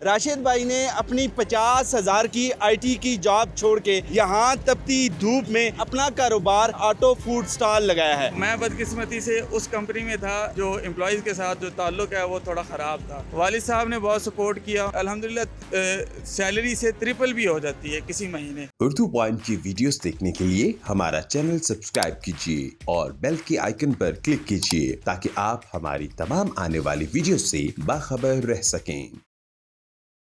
राशिद भाई ने अपनी 50,000 की आईटी की जॉब छोड़ के यहाँ तपती धूप में अपना कारोबार ऑटो फूड स्टॉल लगाया है। मैं बदकिस्मती से उस कंपनी में था जो एम्प्लॉयज़ के साथ जो ताल्लुक है वो थोड़ा ख़राब था। वालिद साहब ने बहुत सपोर्ट किया। अल्हम्दुलिल्लाह सैलरी से ट्रिपल भी हो जाती है किसी महीने। उर्दू पॉइंट की वीडियोस देखने के लिए हमारा चैनल सब्सक्राइब कीजिए और बेल के आइकन पर क्लिक कीजिए ताकि आप हमारी तमाम आने वाली वीडियो से बाखबर रह सकें।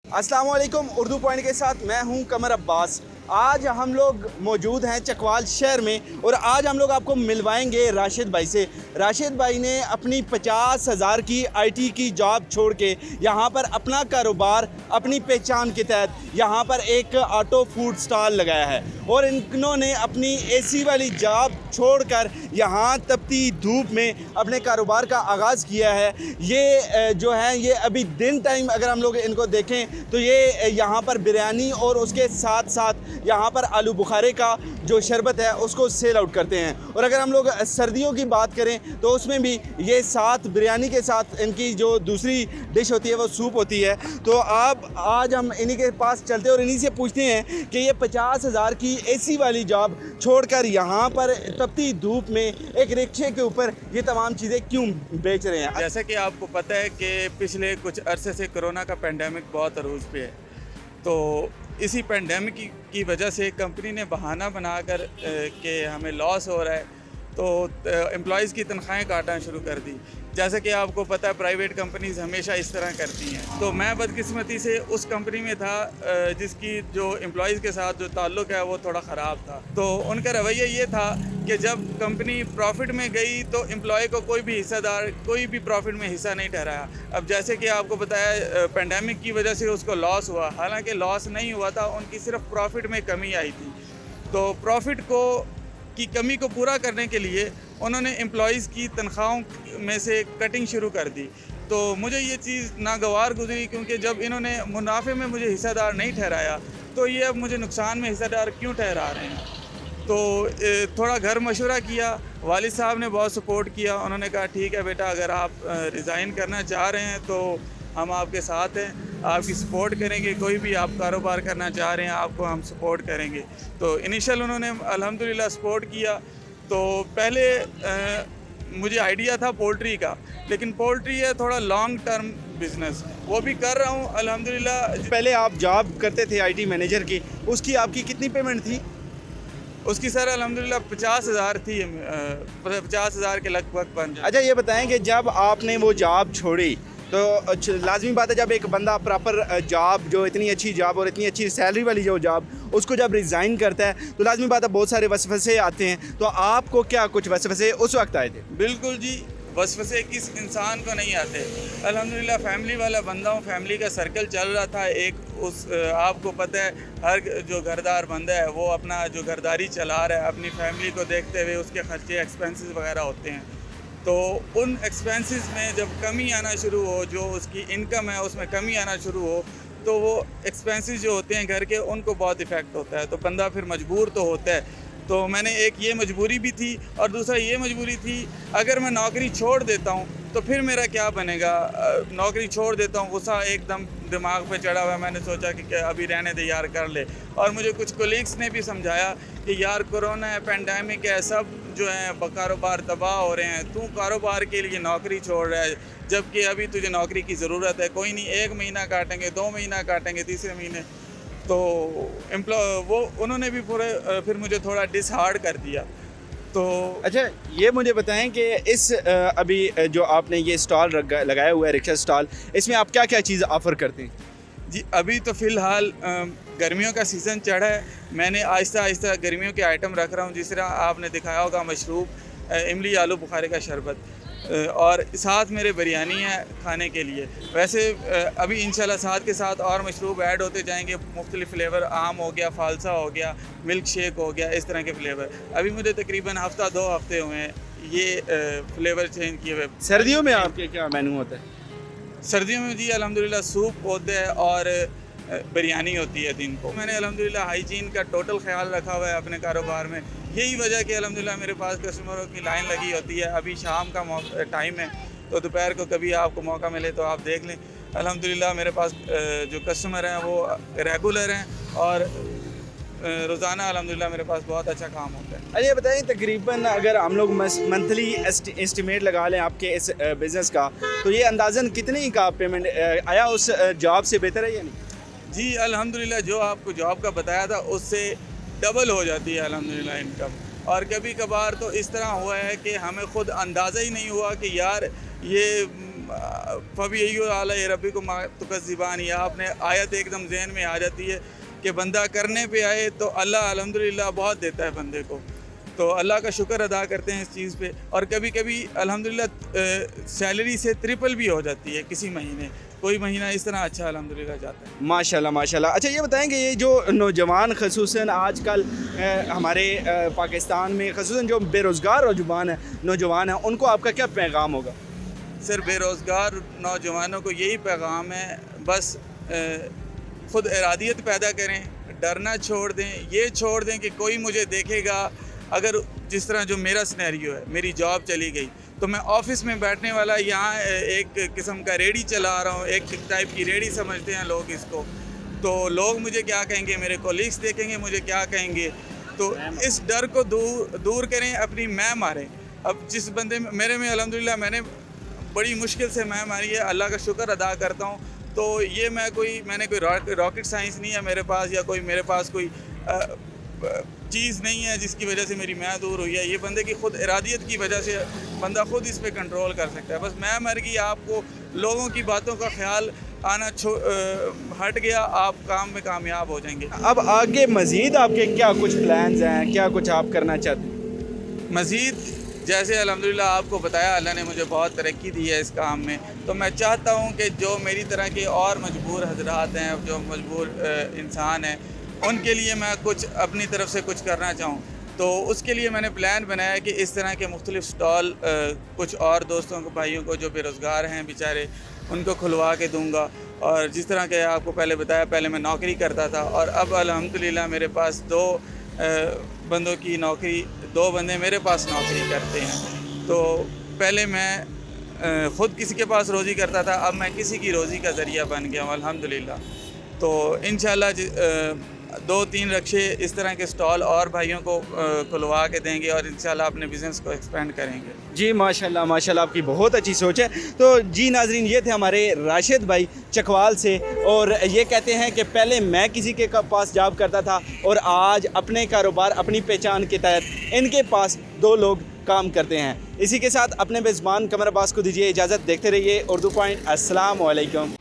अस्सलाम वालेकुम, उर्दू पॉइंट के साथ मैं हूं कमर अब्बास। आज हम लोग मौजूद हैं चकवाल शहर में और आज हम लोग आपको मिलवाएंगे राशिद भाई से। राशिद भाई ने अपनी 50,000 की आईटी की जॉब छोड़ के यहाँ पर अपना कारोबार अपनी पहचान के तहत यहाँ पर एक ऑटो फूड स्टॉल लगाया है और इन्होंने अपनी एसी वाली जॉब छोड़कर यहाँ तपती धूप में अपने कारोबार का आगाज़ किया है। ये जो है ये अभी दिन टाइम अगर हम लोग इनको देखें तो ये यहाँ पर बिरयानी और उसके साथ साथ यहाँ पर आलू बुखारे का जो शरबत है उसको सेल आउट करते हैं। और अगर हम लोग सर्दियों की बात करें तो उसमें भी ये साथ बिरयानी के साथ इनकी जो दूसरी डिश होती है वो सूप होती है। तो आज हम इन्हीं के पास चलते हैं और इन्हीं से पूछते हैं कि ये 50,000 की एसी वाली जॉब छोड़कर यहाँ पर तपती धूप में एक रिक्शे के ऊपर ये तमाम चीज़ें क्यों बेच रहे हैं। जैसा कि आपको पता है कि पिछले कुछ अरसे से कोरोना का पेंडेमिक बहुत अरूज पे है, तो इसी पेंडेमिक की वजह से कंपनी ने बहाना बनाकर कि हमें लॉस हो रहा है तो एम्प्लॉयज़ की तनख्वाहें काटना शुरू कर दी। जैसा कि आपको पता है प्राइवेट कंपनीज़ हमेशा इस तरह करती हैं। तो मैं बदकिस्मती से उस कंपनी में था जिसकी जो एम्प्लॉयज़ के साथ जो ताल्लुक है वो थोड़ा ख़राब था। तो उनका रवैया ये था कि जब कंपनी प्रॉफिट में गई तो एम्प्लॉय को कोई भी हिस्सेदार कोई भी प्रॉफिट में हिस्सा नहीं ठहराया। अब जैसे कि आपको बताया पेंडेमिक की वजह से उसको लॉस हुआ, हालांकि लॉस नहीं हुआ था, उनकी सिर्फ प्रॉफिट में कमी आई थी। तो प्रॉफिट की कमी को पूरा करने के लिए उन्होंने एम्प्लॉयज़ की तनख्वाहों में से कटिंग शुरू कर दी। तो मुझे ये चीज़ नागवार गुजरी क्योंकि जब इन्होंने मुनाफे में मुझे हिस्सेदार नहीं ठहराया तो ये अब मुझे नुकसान में हिस्सेदार क्यों ठहरा रहे हैं। तो थोड़ा घर मशवरा किया, वालिद साहब ने बहुत सपोर्ट किया। उन्होंने कहा ठीक है बेटा, अगर आप रिज़ाइन करना चाह रहे हैं तो हम आपके साथ हैं, आपकी सपोर्ट करेंगे। कोई भी आप कारोबार करना चाह रहे हैं आपको हम सपोर्ट करेंगे। तो इनिशियल उन्होंने अल्हम्दुलिल्लाह सपोर्ट किया। तो पहले मुझे आइडिया था पोल्ट्री का, लेकिन पोल्ट्री है थोड़ा लॉन्ग टर्म बिज़नेस, वो भी कर रहा हूँ अल्हम्दुलिल्लाह। पहले आप जॉब करते थे आईटी मैनेजर की, उसकी आपकी कितनी पेमेंट थी? उसकी सर अल्हम्दुलिल्लाह 50,000 थी, 50,000 के लगभग बन जाए। अच्छा ये बताएं कि जब आपने वो जॉब छोड़ी तो लाजमी बात है जब एक बंदा प्रॉपर जॉब जो इतनी अच्छी जॉब और इतनी अच्छी सैलरी वाली जो जॉब उसको जब रिज़ाइन करता है तो लाजमी बात है बहुत सारे वसवसे आते हैं। तो आपको क्या कुछ वसवसे उस वक्त आए थे? बिल्कुल जी, वसवसे किस इंसान को नहीं आते। अल्हम्दुलिल्लाह फैमिली वाला बंदा हूँ, फैमिली का सर्कल चल रहा था एक आपको पता है हर जो घरदार बंदा है वो अपना जो घरदारी चला रहा है, अपनी फैमिली को देखते हुए उसके खर्चे एक्सपेंसेस वगैरह होते हैं। तो उन एक्सपेंसेस में जब कमी आना शुरू हो, जो उसकी इनकम है उसमें कमी आना शुरू हो, तो वो एक्सपेंसेस जो होते हैं घर के उनको बहुत इफ़ेक्ट होता है। तो बंदा फिर मजबूर तो होता है। तो मैंने एक ये मजबूरी भी थी और दूसरा ये मजबूरी थी अगर मैं नौकरी छोड़ देता हूँ तो फिर मेरा क्या बनेगा। नौकरी छोड़ देता हूँ, गुस्सा एकदम दिमाग पे चढ़ा हुआ है। मैंने सोचा कि अभी रहने दे यार, कर ले। और मुझे कुछ कोलीग्स ने भी समझाया कि यार कोरोना है, पेंडेमिक है, सब जो है कारोबार तबाह हो रहे हैं, तू कारोबार के लिए नौकरी छोड़ रहा है जबकि अभी तुझे नौकरी की ज़रूरत है। कोई नहीं, 1 महीना काटेंगे, 2 महीना काटेंगे, तीसरे महीने। तो उन्होंने भी पूरे फिर मुझे थोड़ा डिसहार्ड कर दिया। तो अच्छा ये मुझे बताएं कि इस अभी जो आपने ये स्टॉल लगाया हुआ है रिक्शा स्टॉल, इसमें आप क्या क्या चीज़ ऑफ़र करते हैं? जी अभी तो फ़िलहाल गर्मियों का सीज़न चढ़ा है, मैंने आहिस्ता आहिस्ता गर्मियों के आइटम रख रहा हूँ। जिस तरह आपने दिखाया होगा मशरूब, इमली आलू बुखारे का शरबत, और साथ मेरे बिरयानी है खाने के लिए। वैसे अभी इंशाल्लाह साथ के साथ और मशरूब ऐड होते जाएंगे, मुख्तलिफ़ फ्लेवर, आम हो गया, फालसा हो गया, मिल्क शेक हो गया, इस तरह के फ्लेवर। अभी मुझे तकरीबन हफ़्ता 2 हफ़्ते हुए हैं ये फ्लेवर चेंज किए हुए। सर्दियों में आपके क्या मेनू होता है? सर्दियों में जी अल्हम्दुलिल्लाह सूप होता है और बिरयानी होती है दिन को। मैंने अल्हम्दुलिल्लाह हाइजीन का टोटल ख्याल रखा हुआ है अपने कारोबार में। यही वजह कि अल्हम्दुलिल्लाह मेरे पास कस्टमरों की लाइन लगी होती है। अभी शाम का टाइम है तो दोपहर को कभी आपको मौका मिले तो आप देख लें। अल्हम्दुलिल्लाह मेरे पास जो कस्टमर हैं वो रेगुलर हैं और रोज़ाना अल्हम्दुलिल्लाह मेरे पास बहुत अच्छा काम होता है। अरे ये बताइए, तकरीबन अगर हम लोग मंथली एस्टिमेट लगा लें आपके इस बिज़नेस का, तो ये अंदाज़न कितनी का पेमेंट आया उस जॉब से बेहतर है या नहीं? जी अल्हम्दुलिल्लाह जो आपको जॉब का बताया था उससे डबल हो जाती है अल्हम्दुलिल्लाह इनकम। और कभी कभार तो इस तरह हुआ है कि हमें ख़ुद अंदाज़ा ही नहीं हुआ कि यार ये फ़बी आला रबी को तुकज़िबान, या आपने आयत एकदम जहन में आ जाती है कि बंदा करने पे आए तो अल्लाह अल्हम्दुलिल्लाह बहुत देता है बंदे को। तो अल्लाह का शुक्र अदा करते हैं इस चीज़ पे। और कभी कभी अल्हम्दुलिल्लाह सैलरी से ट्रिपल भी हो जाती है किसी महीने, कोई महीना इस तरह अच्छा अल्हम्दुलिल्लाह जाता है। माशाल्लाह माशाल्लाह। अच्छा ये बताएंगे, ये जो नौजवान ख़ुसूसन आजकल हमारे पाकिस्तान में ख़ुसूसन जो बेरोज़गार नौजवान हैं, उनको आपका क्या पैगाम होगा? सर बेरोज़गार नौजवानों को यही पैगाम है, बस ख़ुद इरादियत पैदा करें, डरना छोड़ दें, ये छोड़ दें कि कोई मुझे देखेगा। अगर जिस तरह जो मेरा सिनेरियो है, मेरी जॉब चली गई तो मैं ऑफ़िस में बैठने वाला यहाँ एक किस्म का रेडी चला रहा हूँ, एक टाइप की रेडी समझते हैं लोग इसको। तो लोग मुझे क्या कहेंगे, मेरे कोलीग्स देखेंगे मुझे क्या कहेंगे, तो इस डर को दूर करें, अपनी मैं मारें। अब जिस बंदे में मेरे में अल्हम्दुलिल्लाह मैंने बड़ी मुश्किल से मैं मारी है, अल्लाह का शुक्र अदा करता हूँ। तो ये मैंने कोई रॉकेट साइंस नहीं है मेरे पास, या कोई मेरे पास कोई चीज़ नहीं है जिसकी वजह से मेरी मैं दूर हुई है। ये बंदे की ख़ुद इरादियत की वजह से बंदा ख़ुद इस पे कंट्रोल कर सकता है। बस मैं मर गई, आपको लोगों की बातों का ख्याल आना हट गया, आप काम में कामयाब हो जाएंगे। अब आगे मज़ीद आपके क्या कुछ प्लान्स हैं, क्या कुछ आप करना चाहते हैं? मज़ीद जैसे अल्हम्दुलिल्लाह आपको बताया, अल्लाह ने मुझे बहुत तरक्की दी है इस काम में, तो मैं चाहता हूँ कि जो मेरी तरह के और मजबूर हजरात हैं, जो मजबूर इंसान हैं, उनके लिए मैं कुछ अपनी तरफ से कुछ करना चाहूँ। तो उसके लिए मैंने प्लान बनाया कि इस तरह के मुख्तलिफ़ स्टॉल कुछ और दोस्तों को, भाइयों को जो बेरोज़गार हैं बेचारे, उनको खुलवा के दूँगा। और जिस तरह के आपको पहले बताया, पहले मैं नौकरी करता था और अब अल्हम्दुलिल्लाह मेरे पास दो बंदे मेरे पास नौकरी करते हैं। तो पहले मैं ख़ुद किसी के पास रोज़ी करता था, अब मैं किसी की रोज़ी का ज़रिया बन गया हूँ अल्हम्दुलिल्लाह। तो इंशाल्लाह 2-3 रक्शे इस तरह के स्टॉल और भाइयों को खुलवा के देंगे और इंशाल्लाह अपने बिज़नेस को एक्सपेंड करेंगे। जी माशाल्लाह माशाल्लाह, आपकी बहुत अच्छी सोच है। तो जी नाज़रीन, ये थे हमारे राशिद भाई चकवाल से, और ये कहते हैं कि पहले मैं किसी के पास जॉब करता था और आज अपने कारोबार, अपनी पहचान के तहत इनके पास 2 लोग काम करते हैं। इसी के साथ अपने मेज़बान कमर अब्बास को दीजिए इजाज़त। देखते रहिए उर्दू पॉइंट। अस्सलाम वालेकुम।